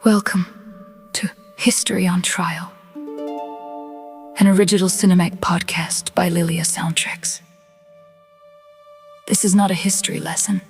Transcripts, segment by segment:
Welcome to History on Trial, an original cinematic podcast by Lilia Soundtracks. This is not a history lesson.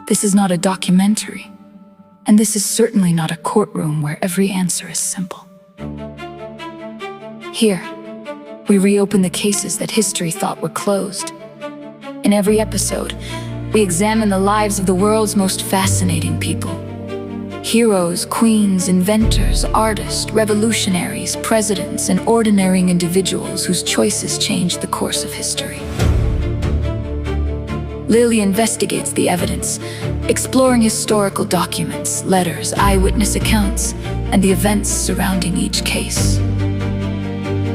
This is not a documentary. And this is certainly not a courtroom where every answer is simple. Here, we reopen the cases that history thought were closed. In every episode, we examine the lives of the world's most fascinating people. Heroes, queens, inventors, artists, revolutionaries, presidents, and ordinary individuals whose choices changed the course of history. Lily investigates the evidence, exploring historical documents, letters, eyewitness accounts, and the events surrounding each case.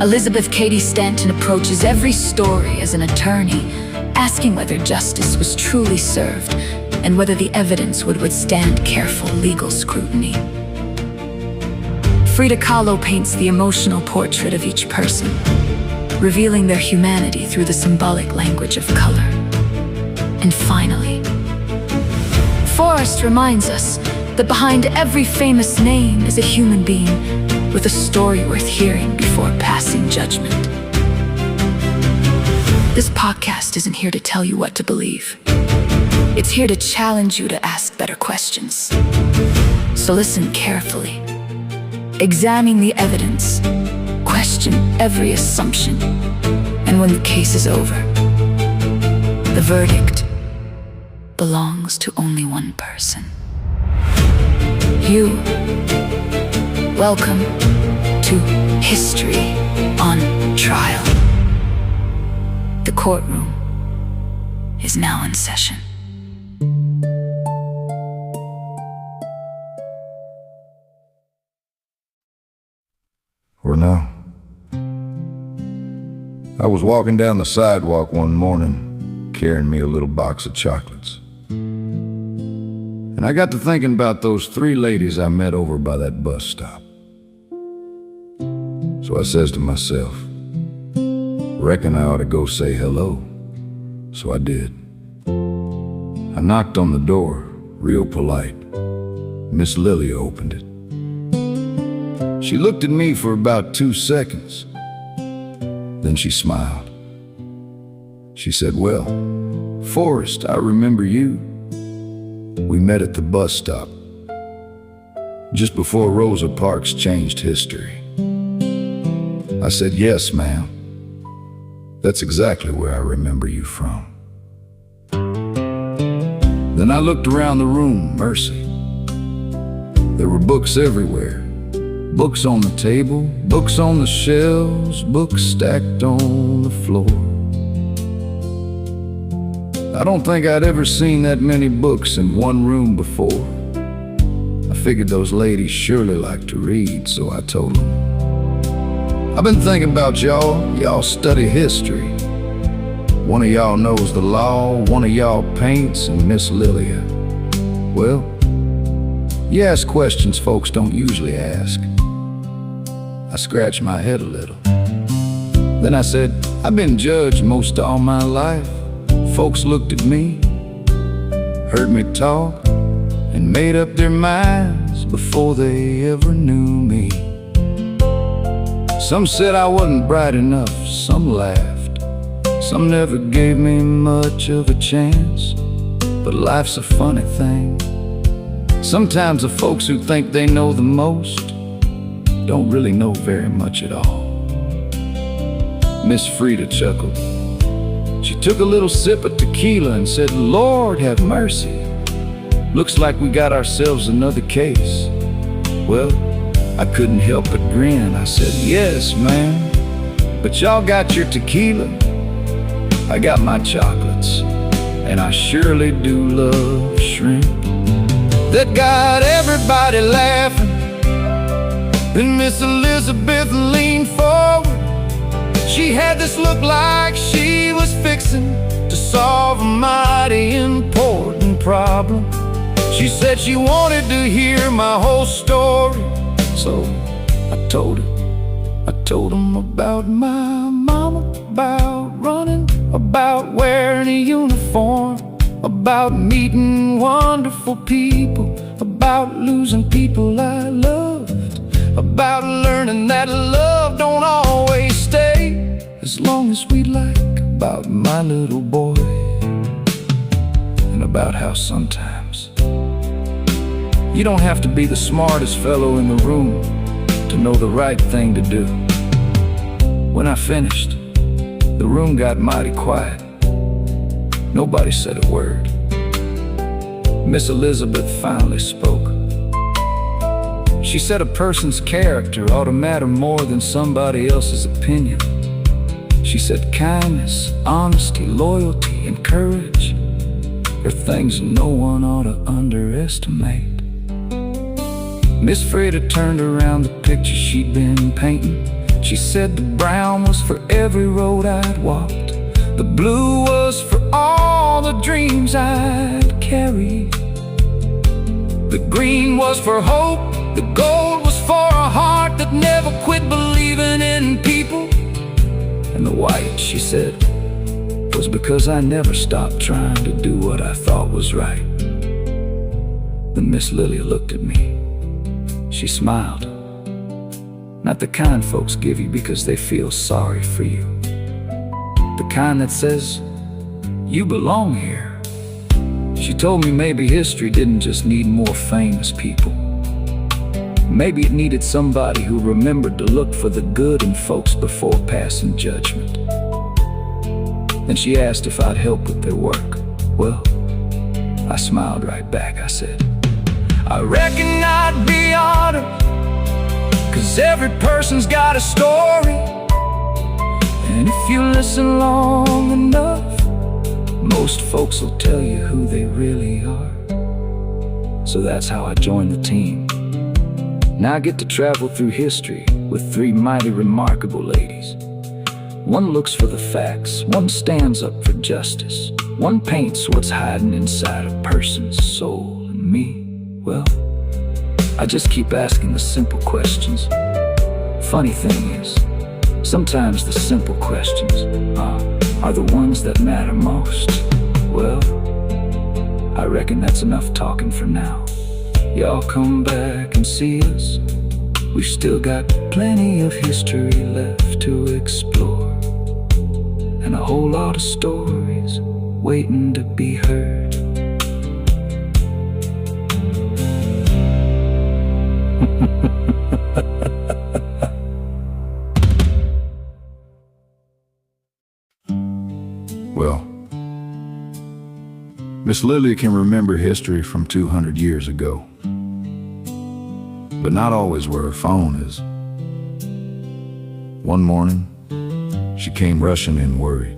Elizabeth Cady Stanton approaches every story as an attorney, asking whether justice was truly served and whether the evidence would withstand careful legal scrutiny. Frida Kahlo paints the emotional portrait of each person, revealing their humanity through the symbolic language of color. And finally, Forrest reminds us that behind every famous name is a human being with a story worth hearing before passing judgment. This podcast isn't here to tell you what to believe. It's here to challenge you to ask better questions. So listen carefully. Examine the evidence. Question every assumption. And when the case is over, the verdict belongs to only one person. You. Welcome to History on Trial. The courtroom is now in session. Or no. I was walking down the sidewalk one morning, carrying me a little box of chocolates. And I got to thinking about those three ladies I met over by that bus stop. So I says to myself, reckon I ought to go say hello. So I did. I knocked on the door, real polite. Miss Lily opened it. She looked at me for about 2 seconds. Then she smiled. She said, "Well, Forrest, I remember you. We met at the bus stop, just before Rosa Parks changed history." I said, "Yes, ma'am. That's exactly where I remember you from." Then I looked around the room, mercy. There were books everywhere. Books on the table, books on the shelves, books stacked on the floor. I don't think I'd ever seen that many books in one room before. I figured those ladies surely like to read, so I told them, "I've been thinking about y'all. Y'all study history. One of y'all knows the law, one of y'all paints, and Miss Lilia, well, you ask questions folks don't usually ask." I scratched my head a little. Then I said, "I've been judged most all my life. Folks looked at me, heard me talk, and made up their minds before they ever knew me. Some said I wasn't bright enough, some laughed, some never gave me much of a chance. But life's a funny thing. Sometimes the folks who think they know the most don't really know very much at all." Miss Frida chuckled. She took a little sip of tequila and said, "Lord have mercy. Looks like we got ourselves another case." Well, I couldn't help but grin. I said, "Yes, ma'am, but y'all got your tequila. I got my chocolates, and I surely do love shrimp." That got everybody laughing. Then Miss Elizabeth leaned forward. She had this look like she was fixing to solve a mighty important problem. She said she wanted to hear my whole story. So I told her. I told them about my mama, about running, about wearing a uniform, about meeting wonderful people, about about losing people I loved, about learning that love don't always stay as long as we like, about my little boy, and about how sometimes you don't have to be the smartest fellow in the room to know the right thing to do. When I finished, the room got mighty quiet. Nobody said a word. Miss Elizabeth finally spoke. She said a person's character ought to matter more than somebody else's opinion. She said kindness, honesty, loyalty, and courage are things no one ought to underestimate. Miss Frida turned around the picture she'd been painting. She said the brown was for every road I'd walked, the blue was for all the dreams I'd carried, the green was for hope, the gold was for a heart that never quit believing in people, and the white, she said, was because I never stopped trying to do what I thought was right. Then Miss Lilia looked at me. She smiled. Not the kind folks give you because they feel sorry for you. The kind that says, you belong here. She told me maybe history didn't just need more famous people. Maybe it needed somebody who remembered to look for the good in folks before passing judgment. Then she asked if I'd help with their work. Well, I smiled right back. I said, I reckon I'd be honored, 'cause every person's got a story, and if you listen long enough, most folks will tell you who they really are. So that's how I joined the team. Now I get to travel through history with three mighty remarkable ladies. One looks for the facts, one stands up for justice, one paints what's hiding inside a person's soul. And me, well, I just keep asking the simple questions. Funny thing is, sometimes the simple questions are the ones that matter most. Well, I reckon that's enough talking for now. Y'all come back and see us. We've still got plenty of history left to explore, and a whole lot of stories waiting to be heard. Well, Miss Lilia can remember history from 200 years ago, but not always where her phone is. One morning, she came rushing in worried.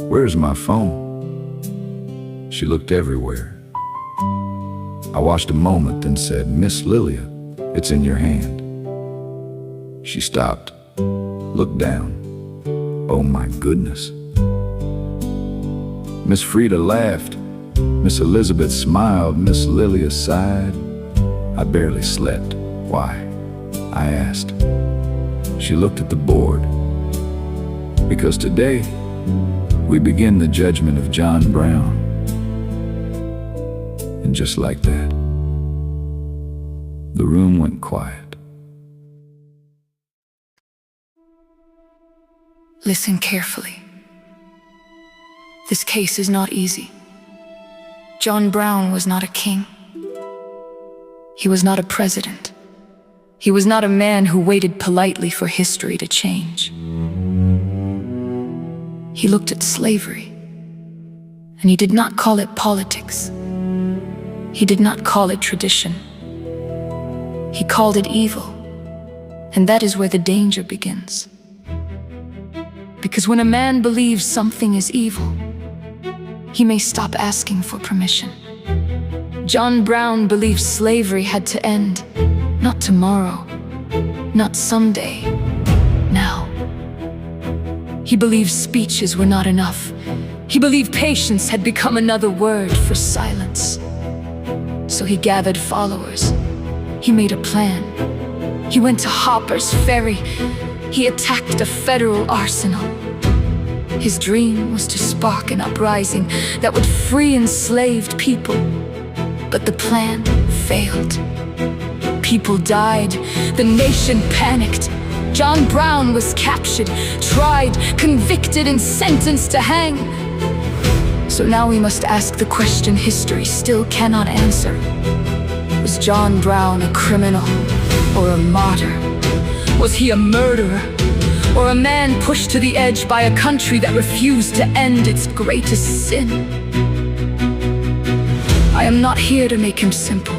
Where's my phone? She looked everywhere. I watched a moment, then said, Miss Lilia, it's in your hand. She stopped, looked down. Oh my goodness. Miss Frida laughed. Miss Elizabeth smiled. Miss Lilia sighed. I barely slept. Why? I asked. She looked at the board. Because today, we begin the judgment of John Brown. And just like that, the room went quiet. Listen carefully. This case is not easy. John Brown was not a king. He was not a president. He was not a man who waited politely for history to change. He looked at slavery, and he did not call it politics. He did not call it tradition. He called it evil, and that is where the danger begins. Because when a man believes something is evil, he may stop asking for permission. John Brown believed slavery had to end, not tomorrow, not someday, now. He believed speeches were not enough. He believed patience had become another word for silence. So he gathered followers. He made a plan. He went to Harper's Ferry. He attacked a federal arsenal. His dream was to spark an uprising that would free enslaved people. But the plan failed. People died, the nation panicked. John Brown was captured, tried, convicted, and sentenced to hang. So now we must ask the question history still cannot answer. Was John Brown a criminal or a martyr? Was he a murderer or a man pushed to the edge by a country that refused to end its greatest sin? I am not here to make him simple.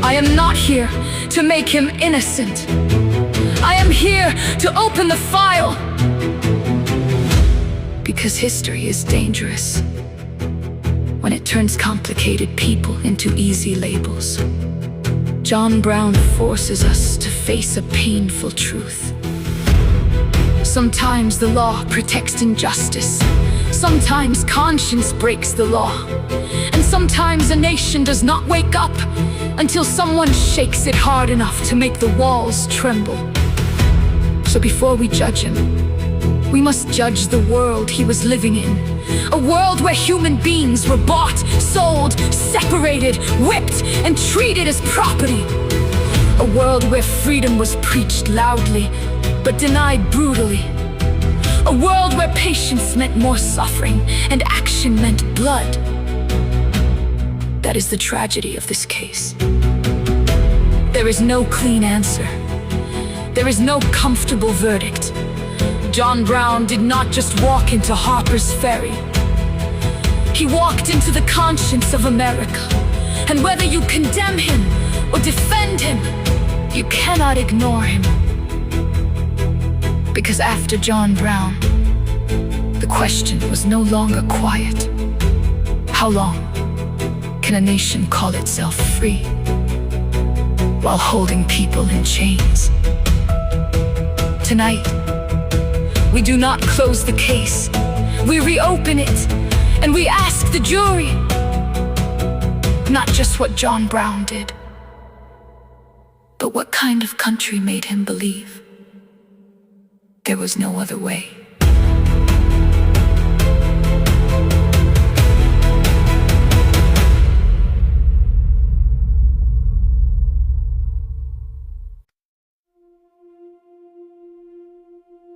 I am not here to make him innocent. I am here to open the file, because history is dangerous when it turns complicated people into easy labels. John Brown forces us to face a painful truth. Sometimes the law protects injustice. Sometimes conscience breaks the law. And sometimes a nation does not wake up until someone shakes it hard enough to make the walls tremble. So before we judge him, we must judge the world he was living in. A world where human beings were bought, sold, separated, whipped, and treated as property. A world where freedom was preached loudly, but denied brutally. A world where patience meant more suffering, and action meant blood. That is the tragedy of this case. There is no clean answer. There is no comfortable verdict. John Brown did not just walk into Harper's Ferry. He walked into the conscience of America. And whether you condemn him or defend him, you cannot ignore him. Because after John Brown, the question was no longer quiet. How long can a nation call itself free while holding people in chains? Tonight, we do not close the case. We reopen it, and we ask the jury, not just what John Brown did, but what kind of country made him believe there was no other way.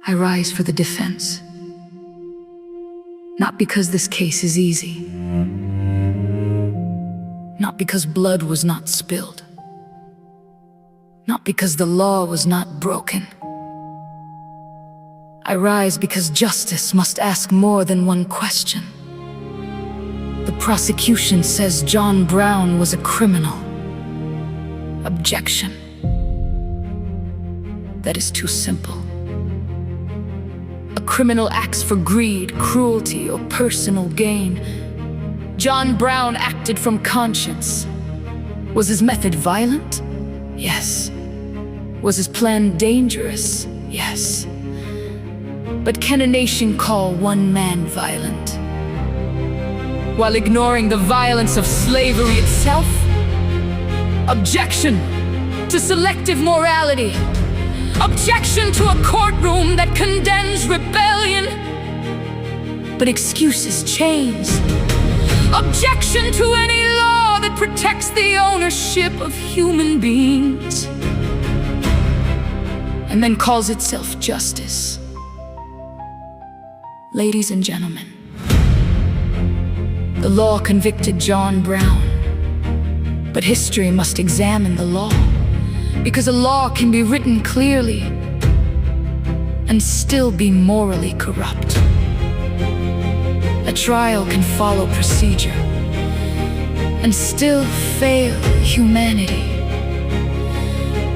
I rise for the defense, not because this case is easy, not because blood was not spilled, not because the law was not broken. I rise because justice must ask more than one question. The prosecution says John Brown was a criminal. Objection. That is too simple. A criminal acts for greed, cruelty, or personal gain. John Brown acted from conscience. Was his method violent? Yes. Was his plan dangerous? Yes. But can a nation call one man violent while ignoring the violence of slavery itself? Objection to selective morality. Objection to a courtroom that condemns rebellion, but excuses chains. Objection to any law that protects the ownership of human beings and then calls itself justice. Ladies and gentlemen, the law convicted John Brown, but history must examine the law, because a law can be written clearly and still be morally corrupt. A trial can follow procedure and still fail humanity.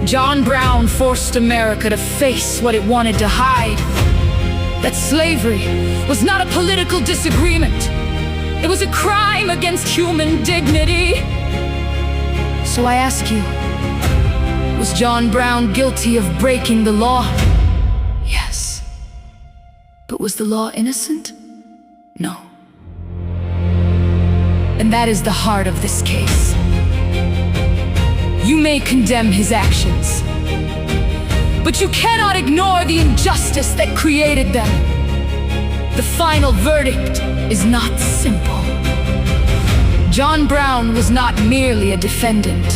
John Brown forced America to face what it wanted to hide. That slavery was not a political disagreement. It was a crime against human dignity. So I ask you, was John Brown guilty of breaking the law? Yes. But was the law innocent? No. And that is the heart of this case. You may condemn his actions, but you cannot ignore the injustice that created them. The final verdict is not simple. John Brown was not merely a defendant.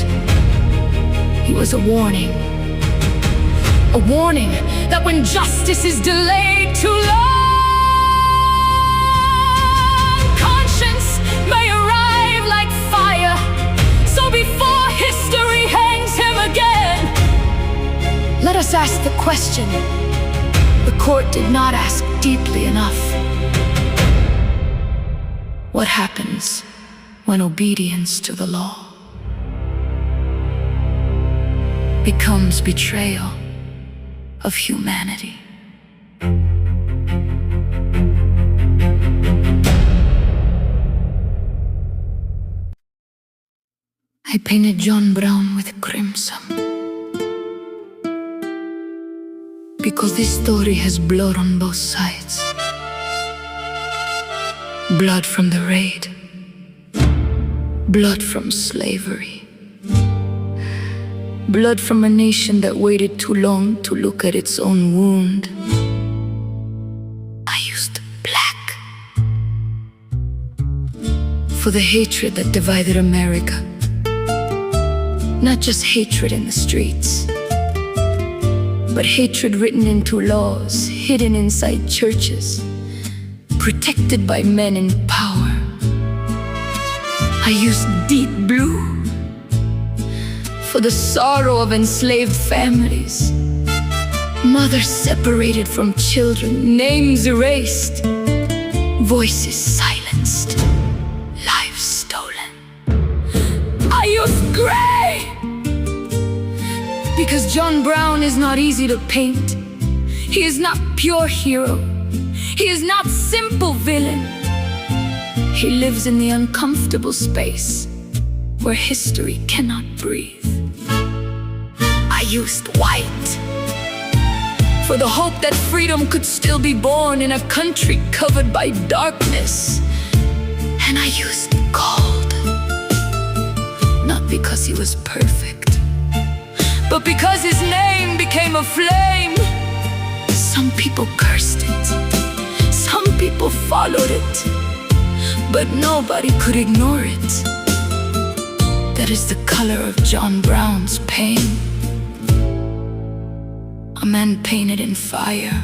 He was a warning. A warning that when justice is delayed too long, conscience may arrive like fire. So before history hangs him again, let us ask the question the court did not ask deeply enough. What happens when obedience to the law becomes betrayal of humanity? I painted John Brown with crimson because this story has blood on both sides. Blood from the raid, blood from slavery, blood from a nation that waited too long to look at its own wound. I used black for the hatred that divided America. Not just hatred in the streets, but hatred written into laws, hidden inside churches, protected by men in power. I used deep blue for the sorrow of enslaved families, mothers separated from children, names erased, voices silenced, lives stolen. I used gray because John Brown is not easy to paint. He is not pure hero. He is not simple villain. He lives in the uncomfortable space where history cannot breathe. I used white for the hope that freedom could still be born in a country covered by darkness. And I used gold, not because he was perfect, but because his name became a flame. Some people cursed it, some people followed it, but nobody could ignore it. That is the color of John Brown's pain. A man painted in fire,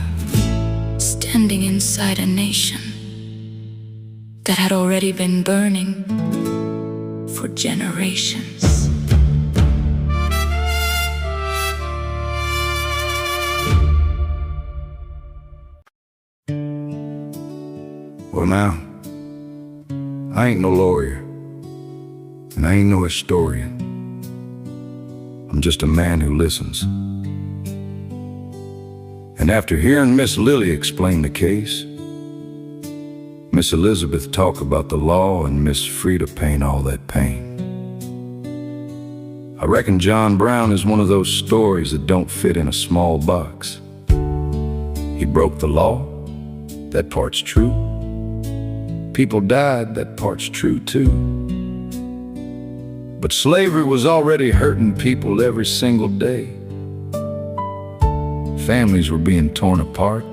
standing inside a nation that had already been burning for generations. Well now, I ain't no lawyer, and I ain't no historian. I'm just a man who listens. And after hearing Miss Lily explain the case, Miss Elizabeth talk about the law, and Miss Frida paint all that pain, I reckon John Brown is one of those stories that don't fit in a small box. He broke the law, that part's true. People died, that part's true too. But slavery was already hurting people every single day. Families were being torn apart.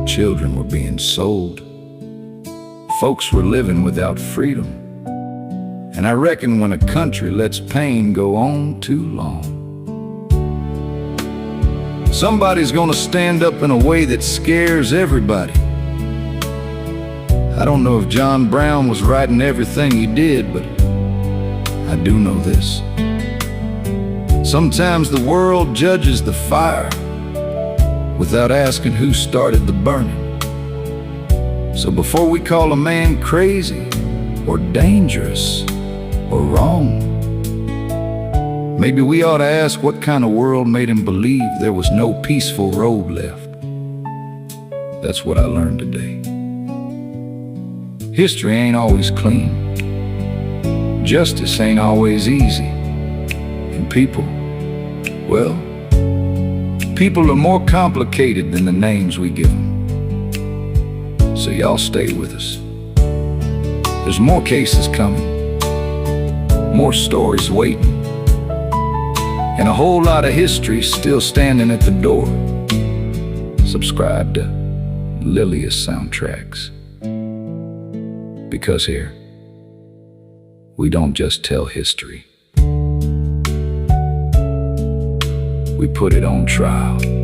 Children were being sold. Folks were living without freedom. And I reckon when a country lets pain go on too long, somebody's gonna stand up in a way that scares everybody. I don't know if John Brown was right in everything he did, but I do know this. Sometimes the world judges the fire without asking who started the burning. So before we call a man crazy or dangerous or wrong, maybe we ought to ask what kind of world made him believe there was no peaceful road left. That's what I learned today. History ain't always clean. Justice ain't always easy. And people, well, people are more complicated than the names we give them. So y'all stay with us. There's more cases coming, more stories waiting, and a whole lot of history still standing at the door. Subscribe to Lilius Soundtracks, because here We don't just tell history. We put it on trial.